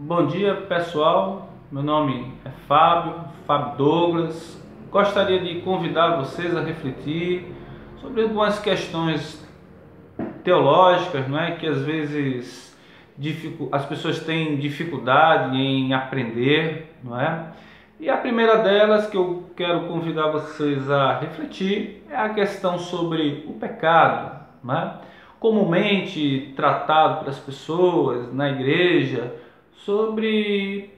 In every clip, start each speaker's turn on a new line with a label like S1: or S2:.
S1: Bom dia, pessoal. Meu nome é Fábio Douglas. Gostaria de convidar vocês a refletir sobre algumas questões teológicas, não é? Que às vezes as pessoas têm dificuldade em aprender, não é? E a primeira delas que eu quero convidar vocês a refletir é a questão sobre o pecado, não é? Comumente tratado pelas pessoas na igreja sobre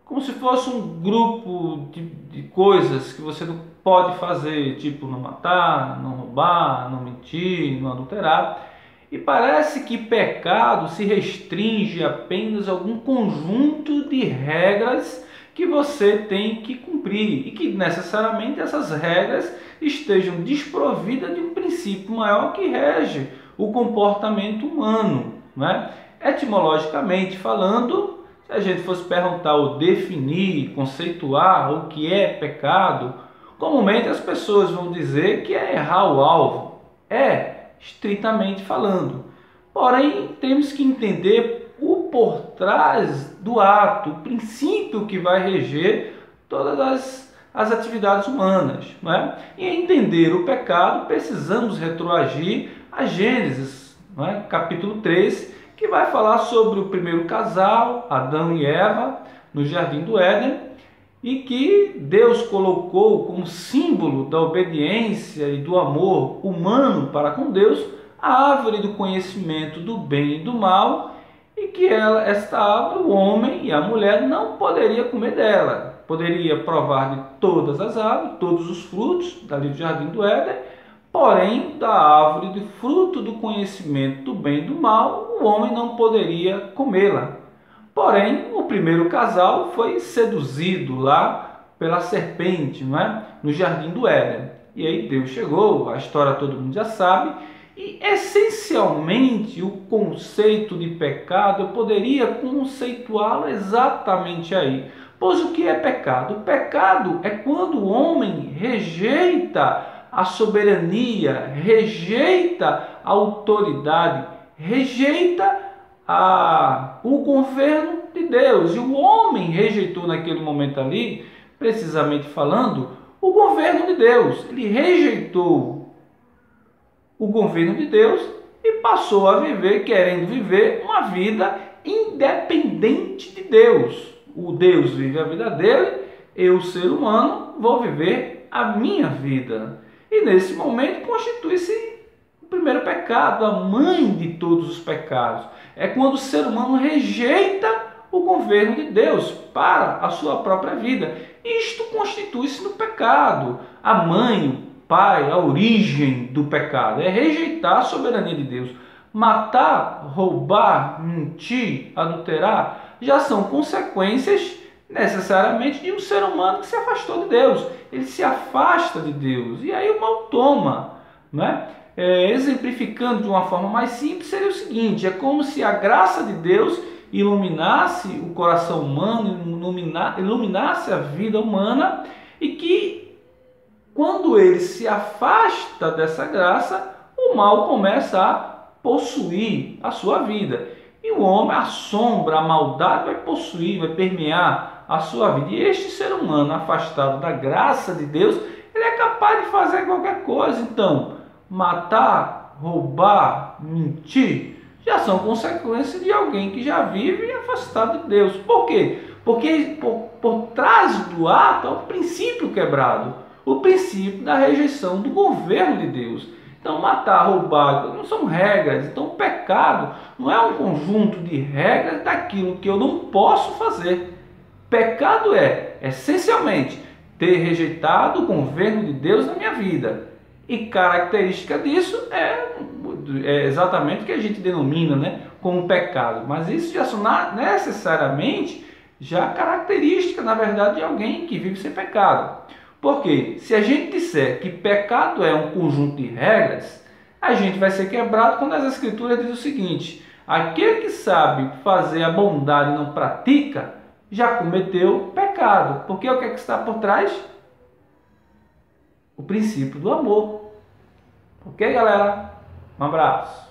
S1: como se fosse um grupo de coisas que você não pode fazer, tipo não matar, não roubar, não mentir, não adulterar. E parece que pecado se restringe apenas a algum conjunto de regras que você tem que cumprir e que necessariamente essas regras estejam desprovidas de um princípio maior que rege o comportamento humano, não é? Etimologicamente falando, se a gente fosse perguntar ou definir, conceituar o que é pecado, comumente as pessoas vão dizer que é errar o alvo. Estritamente falando. Porém, temos que entender o por trás do ato, o princípio que vai reger todas as atividades humanas. Não é? E entender o pecado, precisamos retroagir a Gênesis, não é? Capítulo 3, que vai falar sobre o primeiro casal, Adão e Eva, no Jardim do Éden, e que Deus colocou como símbolo da obediência e do amor humano para com Deus a árvore do conhecimento do bem e do mal, e que esta árvore, o homem e a mulher não poderia comer dela, poderia provar de todas as árvores, todos os frutos dali do Jardim do Éden, porém da árvore do fruto do conhecimento do bem e do mal, o homem não poderia comê-la. Porém, o primeiro casal foi seduzido lá pela serpente, não é? No Jardim do Éden. E aí Deus chegou, a história todo mundo já sabe, e essencialmente o conceito de pecado eu poderia conceituá-lo exatamente aí. Pois o que é pecado? O pecado é quando o homem rejeita a soberania, rejeita a autoridade, rejeita o governo de Deus. E o homem rejeitou naquele momento ali, precisamente falando, o governo de Deus. Ele rejeitou o governo de Deus e passou a viver, querendo viver uma vida independente de Deus. O Deus vive a vida dele, eu, ser humano, vou viver a minha vida. E nesse momento constitui-se o primeiro pecado, a mãe de todos os pecados. É quando o ser humano rejeita o governo de Deus para a sua própria vida. Isto constitui-se no pecado. A mãe, o pai, a origem do pecado é rejeitar a soberania de Deus. Matar, roubar, mentir, adulterar já são consequências necessariamente de um ser humano que se afastou de Deus. Ele se afasta de Deus e aí o mal toma, não é? Exemplificando de uma forma mais simples, seria o seguinte: é como se a graça de Deus iluminasse o coração humano, iluminasse a vida humana, e que quando ele se afasta dessa graça, o mal começa a possuir a sua vida. E o homem, a sombra, a maldade vai possuir, vai permear a sua vida. E este ser humano afastado da graça de Deus, ele é capaz de fazer qualquer coisa. Então, matar, roubar, mentir, já são consequências de alguém que já vive afastado de Deus. Por quê? Porque por trás do ato há um princípio quebrado, o princípio da rejeição do governo de Deus. Então, matar, roubar, não são regras. Então, o pecado não é um conjunto de regras daquilo que eu não posso fazer. Pecado é, essencialmente, ter rejeitado o governo de Deus na minha vida. E característica disso é exatamente o que a gente denomina, né, como pecado. Mas isso já são necessariamente já característica, na verdade, de alguém que vive sem pecado. Porque se a gente disser que pecado é um conjunto de regras, a gente vai ser quebrado quando as Escrituras dizem o seguinte: aquele que sabe fazer a bondade e não pratica, já cometeu pecado. Porque o que é que está por trás? O princípio do amor. Ok, galera? Um abraço.